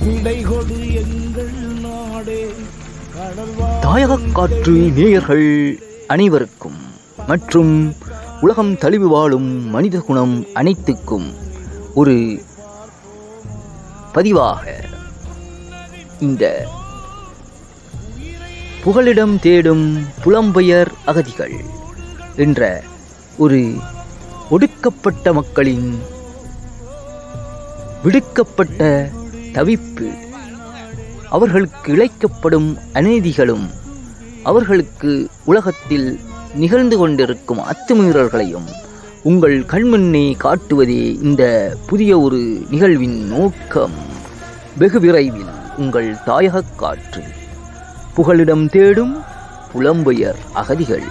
விடைகொடு எங்கள் நாடே. தாயக காற்று நேயர்கள் அனைவருக்கும் மற்றும் உலகம் தழுவி வாழும் மனித குணம் அனைத்துக்கும் ஒரு பதிவாக இந்த புகலிடம் தேடும் புலம்பெயர் அகதிகள் என்ற ஒரு ஒடுக்கப்பட்ட மக்களின் விடுக்கப்பட்ட தவிப்பு, அவர்களுக்கு இழைக்கப்படும் அநீதிகளும், அவர்களுக்கு உலகத்தில் நிகழ்ந்து கொண்டிருக்கும் அத்துமீறல்களையும் உங்கள் கண்முன்னே காட்டுவதே இந்த புதிய ஒரு நிகழ்வின் நோக்கம். வெகு விரைவில் உங்கள் தாயக காற்று புகலிடம் தேடும் புலம்பெயர் அகதிகள்.